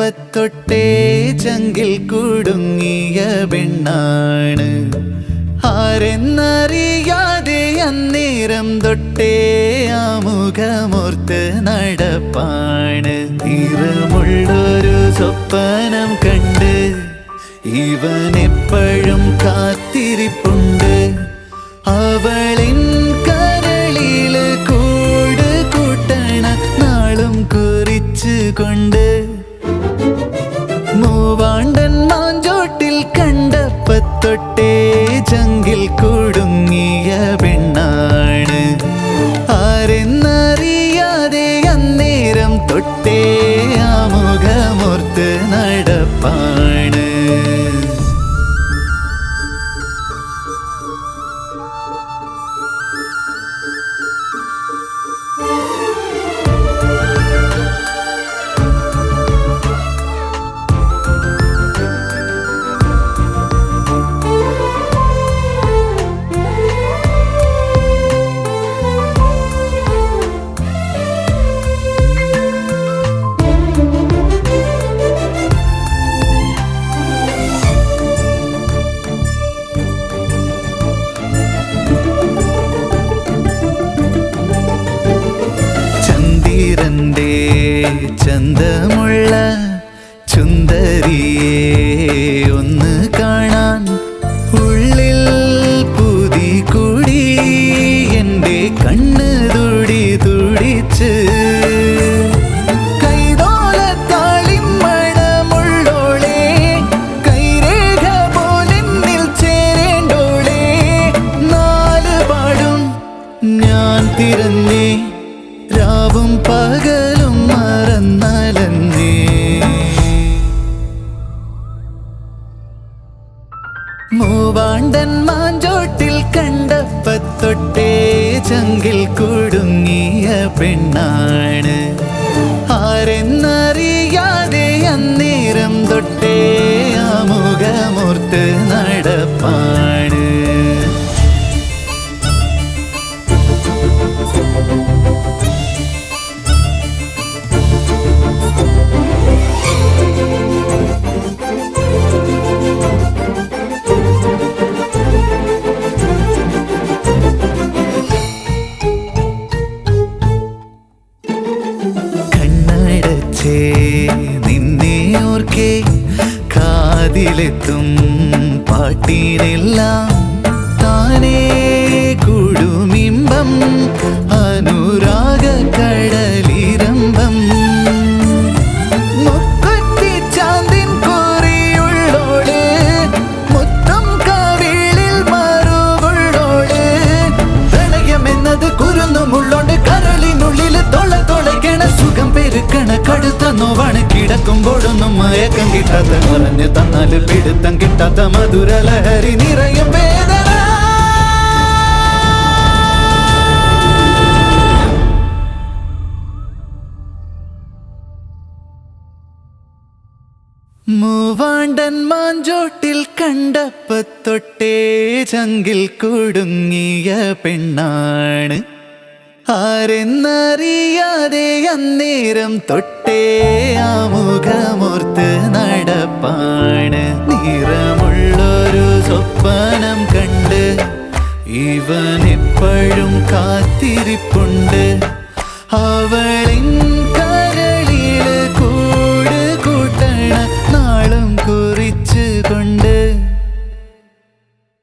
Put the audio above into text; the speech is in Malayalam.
കണ്ടപ്പത്തൊട്ടേ ചങ്കിൽ കുടുങ്ങിയ പെണ്ണാണ്. ആരെന്നറിയാതെ അന്നേരം തൊട്ടേ ആമുഖമോർത്ത് നടപ്പാണ്. നിറമുള്ളൊരു സ്വപ്നം കണ്ട് ഇവനെപ്പോഴും കാത്തിരിപ്പുണ്ട്. അവളിൻ കരളില് കൂട് കൂട്ടണ നാളും കുറിച്ചുകൊണ്ട് മൂവാണ്ടൻ മാഞ്ചോട്ടിൽ കണ്ടപ്പത്തൊട്ടേ ചങ്കിൽ കുടുങ്ങിയ പെണ്ണാണ്. ആരെന്നറിയാതെ അന്നേരം തൊട്ടേ ആമുഖമോർത്ത് നടപ്പാണ്. ചന്ദ്രന്റെ ചന്തമുള്ള ചുന്ദരിയെ ഒന്ന് കാണാൻ ഉള്ളിൽ പുതി കൂടി എൻ്റെ കണ്ണ് തുടി തുടിച്ച്. കൈതോലത്താളിമണമുള്ളോളെ കൈരേഖ പോലെന്നിൽ ചേരേണ്ടോളെ നാല് പാടും ഞാൻ തിരഞ്ഞേ രാവും പകലും മറന്നലന്നേ. മൂവാണ്ടൻ മാഞ്ചോട്ടിൽ കണ്ടപ്പത്തൊട്ടേ ചങ്കിൽ കുടുങ്ങിയ പെണ്ണാണ്. ആരെന്നറിയാതെ അന്നേരം തൊട്ടേ ആമുഖമോർത്ത് നടപ്പാണ്. നിന്നെ ഓർക്കെ കാതിലെത്തും പാട്ടിനെല്ലാം താനേ കുടുമിമ്പം അനുരാഗ കടലിരമ്പം. മുക്കുറ്റി ചാന്തിൻ കോറിയുള്ളോള് മുത്തം കവിളിൽ മറുകുള്ളോള്. പ്രണയമെന്നത് കുരുന്നുമുള്ളോണ്ട് കരളിനുള്ളിൽ തൊളയ്ക്കണ സുഖം പെരുക്കണ കടുത്ത നോവാണ്. കിടക്കുമ്പോഴൊന്നും മയക്കം കിട്ടാത്ത പറഞ്ഞു തന്നാല് പിടുത്തം കിട്ടാത്ത മധുര ലഹരി നിറയും വേദന. മൂവാണ്ടൻ മാഞ്ചോട്ടിൽ കണ്ടപ്പത്തൊട്ടേ ചങ്കിൽ കുടുങ്ങിയ പെണ്ണാണ്. ആരെന്നറിയാതെ അന്നേരം തൊട്ടേ ആമുഖമോർത്ത് നടപ്പാണ്. നിറമുള്ളൊരു സ്വപ്നം കണ്ട് ഇവനെപ്പോഴും കാത്തിരിപ്പുണ്ട്. അവളിൻ